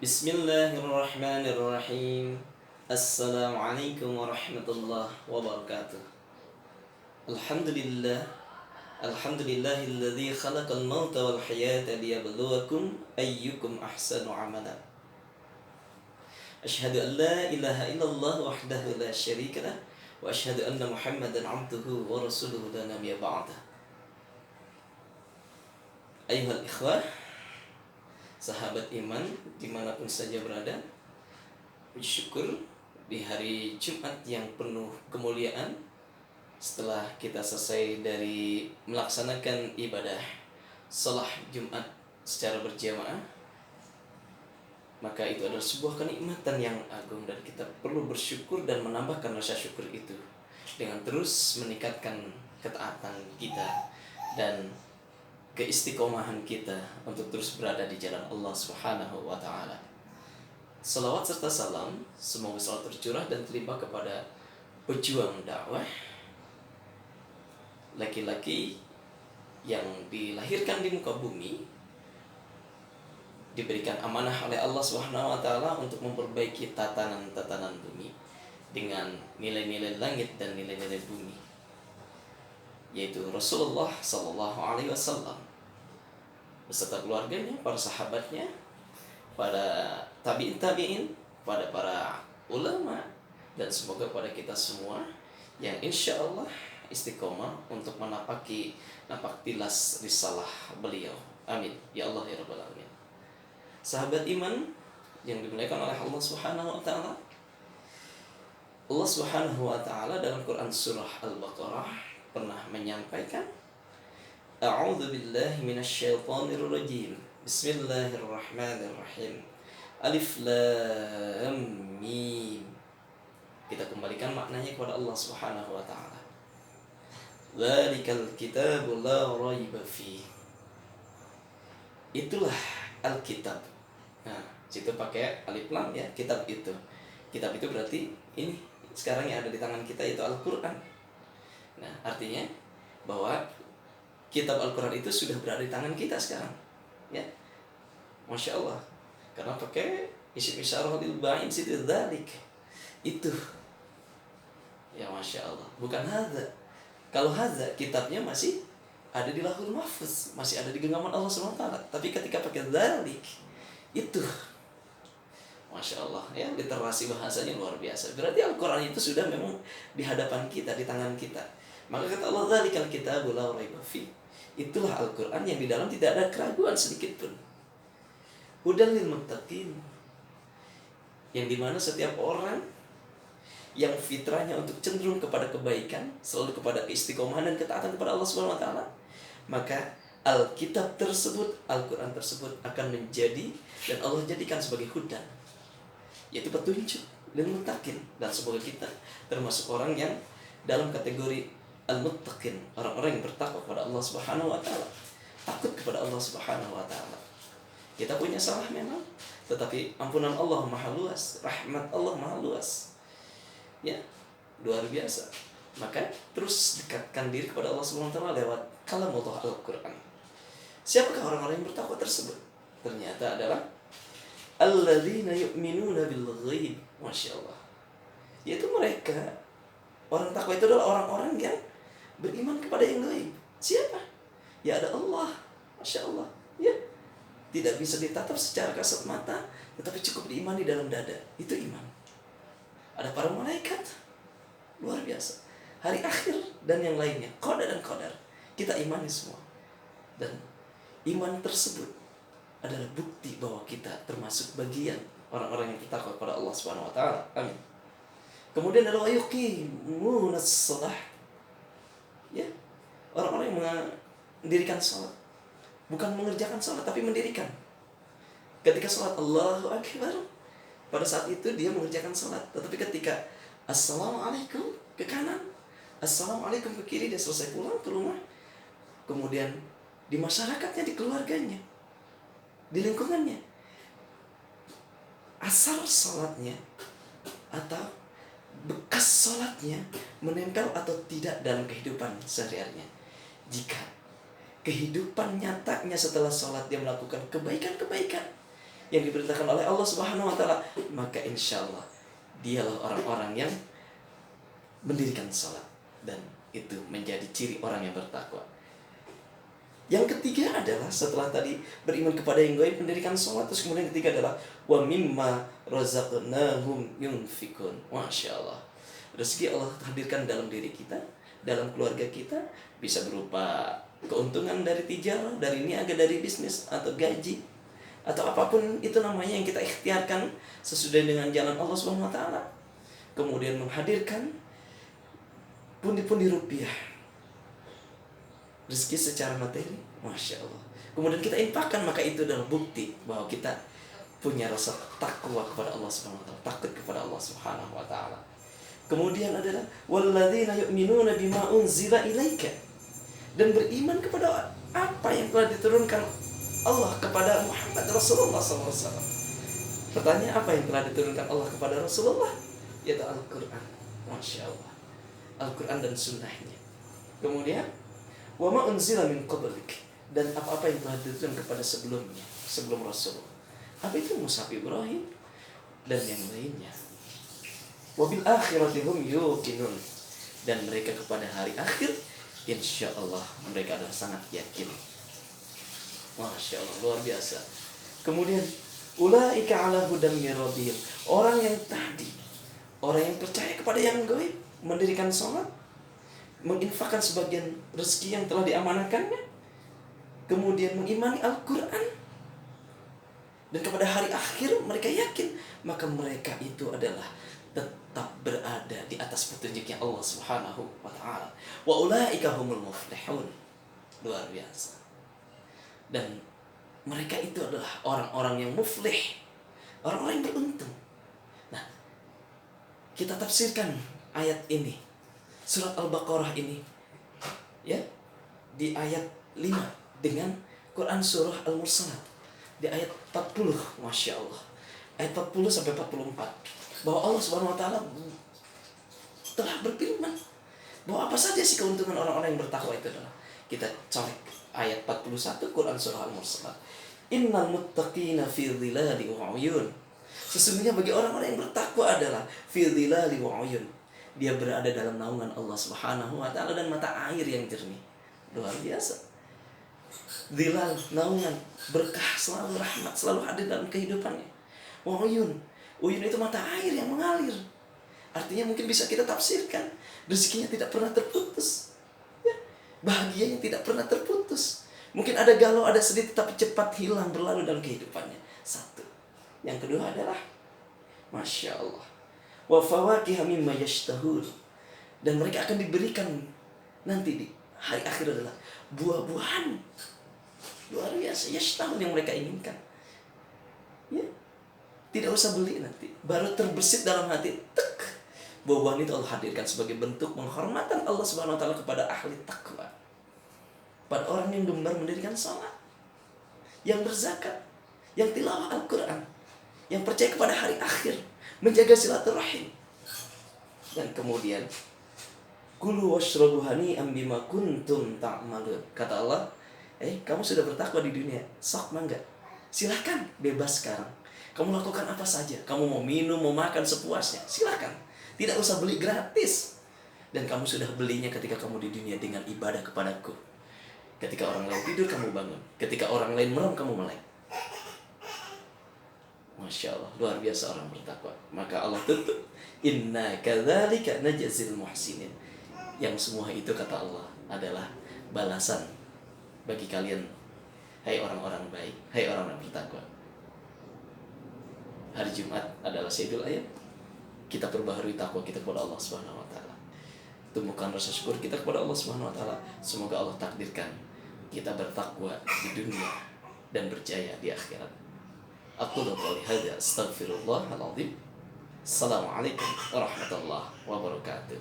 Bismillahirrahmanirrahim. Assalamualaikum warahmatullahi wabarakatuh. Alhamdulillah. Alhamdulillahilladzi khalaqal mauta wal hayata liyabluwakum ayyukum ahsanu amala. Asyhadu an la ilaha illallah wahdahu la syarika lah wa asyhadu anna Muhammadan 'abduhu wa rasuluhu la nabiyya ba'dah. Ayyuhal ikhwah, sahabat iman dimanapun saja berada, bersyukur di hari Jumat yang penuh kemuliaan. Setelah kita selesai dari melaksanakan ibadah salat Jumat secara berjamaah, maka itu adalah sebuah kenikmatan yang agung dan kita perlu bersyukur dan menambahkan rasa syukur itu dengan terus meningkatkan ketaatan kita dan keistiqomahan kita untuk terus berada di jalan Allah Subhanahu wa taala. Salawat serta salam semoga selalu tercurah dan terlimpah kepada pejuang dakwah, laki-laki yang dilahirkan di muka bumi, diberikan amanah oleh Allah Subhanahu wa taala untuk memperbaiki tatanan-tatanan bumi dengan nilai-nilai langit dan nilai-nilai bumi, yaitu Rasulullah sallallahu alaihi wasallam beserta keluarganya, para sahabatnya, pada tabi'in, pada para ulama, dan semoga pada kita semua yang insya Allah istiqomah untuk menapaki napak tilas risalah beliau. Amin ya Allah ya Rabbal alamin. Sahabat iman yang dimuliakan oleh Allah Subhanahu wa taala, Allah Subhanahu wa taala dalam Quran surah Al-Baqarah pernah menyampaikan, A'udzu billahi minasyaitonir rajim. Bismillahirrahmanirrahim. Alif lam mim. Kita kembalikan maknanya kepada Allah Subhanahu wa taala. Dzalikal kitabu la raiba fi. Itulah Alkitab. Nah, situ pakai alif lam ya, kitab itu. Kitab itu berarti ini sekarang yang ada di tangan kita itu Al-Qur'an. Nah, artinya bahwa kitab Al-Quran itu sudah berada di tangan kita sekarang, ya, masya Allah, karena pakai isim isyarah lil ba'in situ dzalik itu, ya masya Allah. Bukan hadza. Kalau hadza kitabnya masih ada di Lauhul Mahfuz, masih ada di genggaman Allah Subhanahu wa taala. Tapi ketika pakai dzalik itu, masya Allah, ya, literasi bahasanya luar biasa. Berarti Al-Quran itu sudah memang di hadapan kita, di tangan kita. Maka kata Allah, dzalikal kitabu la raiba fi. Itulah Al-Quran yang di dalam tidak ada keraguan sedikit pun. Hudan lil muttaqin, yang dimana setiap orang yang fitrahnya untuk cenderung kepada kebaikan, selalu kepada istiqomahan dan ketaatan kepada Allah Subhanahu wa taala, maka Alkitab tersebut, Al-Quran tersebut akan menjadi dan Allah jadikan sebagai hudan, yaitu petunjuk lil muttaqin. Dan semoga kita termasuk orang yang dalam kategori al-muttaqin, orang-orang yang bertakwa kepada Allah Subhanahu wa taala, takut kepada Allah Subhanahu wa taala. Kita punya salah memang, tetapi ampunan Allah maha luas, rahmat Allah maha luas, ya, luar biasa. Maka terus dekatkan diri kepada Allah Subhanahu wa taala lewat kalamullah Al-Qur'an. Siapakah orang-orang yang bertakwa tersebut? Ternyata adalah alladzina yu'minuna bil ghaib. Masya Allah, yaitu mereka, orang takwa itu adalah orang-orang yang beriman kepada yang gaib. Siapa? Ya ada Allah. Masya Allah, ya, tidak bisa ditatap secara kasat mata, tetapi cukup diimani dalam dada. Itu iman. Ada para malaikat, luar biasa, hari akhir dan yang lainnya, qada dan qadar, kita imani semua. Dan iman tersebut adalah bukti bahwa kita termasuk bagian orang-orang yang bertakwa kepada Allah Subhanahu wa taala. Amin. Kemudian adalah yuqimunas shalah, ya, orang-orang yang mendirikan sholat, bukan mengerjakan sholat tapi mendirikan. Ketika sholat Allahu Akbar, pada saat itu dia mengerjakan sholat. Tetapi ketika Assalamualaikum ke kanan, Assalamualaikum ke kiri, dia selesai pulang ke rumah. Kemudian di masyarakatnya, di keluarganya, di lingkungannya, asar sholatnya atau bekas sholatnya menempel atau tidak dalam kehidupan sehari-harinya. Jika kehidupan nyatanya setelah sholat dia melakukan kebaikan-kebaikan, yang diperintahkan oleh Allah Subhanahu wa taala, maka insya Allah dialah orang-orang yang mendirikan salat, dan itu menjadi ciri orang yang bertakwa. Yang ketiga adalah setelah tadi beriman kepada yang gaib, mendirikan salat, terus kemudian yang ketiga adalah wa mimma razaqnahum yunfikun. Masya Allah, rezeki Allah hadirkan dalam diri kita, dalam keluarga kita, bisa berupa keuntungan dari tijarah, dari niaga, dari bisnis, atau gaji, atau apapun itu namanya yang kita ikhtiarkan sesuai dengan jalan Allah Subhanahu wa taala. Kemudian menghadirkan pundi-pundi rupiah, rezeki secara materi, Masya Allah. Kemudian kita infakkan, maka itu adalah bukti bahwa kita punya rasa takwa kepada Allah Subhanahu wa taala, takut kepada Allah Subhanahu wa taala. Kemudian adalah walladzina yu'minuna bima unzila ilaika, dan beriman kepada apa yang telah diturunkan Allah kepada Muhammad Rasulullah SAW. Pertanyaan, apa yang telah diturunkan Allah kepada Rasulullah? Yaitu Al-Quran. Masya Allah, Al-Quran dan sunnahnya. Kemudian wa ma unzila min qablik, dan apa-apa yang telah diturunkan kepada sebelumnya, sebelum Rasulullah. Apa itu? Mushaf Ibrahim dan yang lainnya. Wa bil akhirati hum yuqinun, dan mereka kepada hari akhir insya Allah mereka adalah sangat yakin. Masya Allah, luar biasa. Kemudian ulaika ala hudam min rabbihim, orang yang tadi, orang yang percaya kepada yang gaib, mendirikan sholat, menginfakkan sebagian rezeki yang telah diamanahkannya, kemudian mengimani Al-Quran, dan kepada hari akhir mereka yakin, maka mereka itu adalah tetap berada di atas petunjuknya Allah Subhanahu wa taala. Wa ulaika humul muflihun. Luar biasa. Dan mereka itu adalah orang-orang yang muflih, orang-orang yang beruntung. Nah, kita tafsirkan ayat ini, surat Al-Baqarah ini, ya, di ayat 5 dengan Quran surah Al-Mursalat di ayat 40, Masya Allah, ayat 40 sampai 44, bahwa Allah Subhanahu wa taala telah berfirman bahwa apa saja sih keuntungan orang-orang yang bertakwa itu adalah. Kita colek ayat 41 Quran surah Al-Mursalat. Innal muttaqina fi dhilali wa 'uyun. Sesungguhnya bagi orang-orang yang bertakwa adalah fi dhilali wa 'uyun. Dia berada dalam naungan Allah Subhanahu wa taala dan mata air yang jernih. Luar biasa. Dhilal, naungan, berkah, selalu rahmat, selalu hadir dalam kehidupannya. Wa 'uyun. Uyun itu mata air yang mengalir. Artinya mungkin bisa kita tafsirkan, rezekinya tidak pernah terputus, ya, bahagianya tidak pernah terputus. Mungkin ada galau, ada sedih, tetapi cepat hilang, berlalu dalam kehidupannya. Satu. Yang kedua adalah Masya Allah, wa fawakiha mimma yashtahun, dan mereka akan diberikan nanti di hari akhir adalah buah-buahan luar biasa, yashtahun, yang mereka inginkan. Ya, tidak usah beli, nanti baru terbersit dalam hati, tek, buah-buahan itu Allah hadirkan sebagai bentuk penghormatan Allah Subhanahu wa taala kepada ahli takwa, pada orang yang gemar mendirikan salat, yang berzakat, yang tilawah Al-Quran, yang percaya kepada hari akhir, menjaga silaturahim. Dan kemudian kulu washrabu hani'an bima kuntum ta'malun. Kata Allah, kamu sudah bertakwa di dunia, sok mangga, silahkan, bebas sekarang. Kamu lakukan apa saja. Kamu mau minum, mau makan sepuasnya, silahkan. Tidak usah beli gratis. Dan kamu sudah belinya ketika kamu di dunia dengan ibadah kepadaku. Ketika orang lain tidur, kamu bangun. Ketika orang lain merem, kamu melek. Masya Allah, luar biasa orang bertakwa. Maka Allah tutup, inna kadzalika najzil muhsinin. Yang semua itu, kata Allah, adalah balasan bagi kalian, hai orang-orang baik, hai orang-orang bertakwa. Hari Jumat adalah Sayyidul Ayam. Kita perbaharui takwa kita kepada Allah Subhanahu wa taala. Tumbuhkan rasa syukur kita kepada Allah Subhanahu wa taala. Semoga Allah takdirkan kita bertakwa di dunia dan berjaya di akhirat. Aqulu qouli hadza, astaghfirullahal azim. Assalamualaikum warahmatullahi wabarakatuh.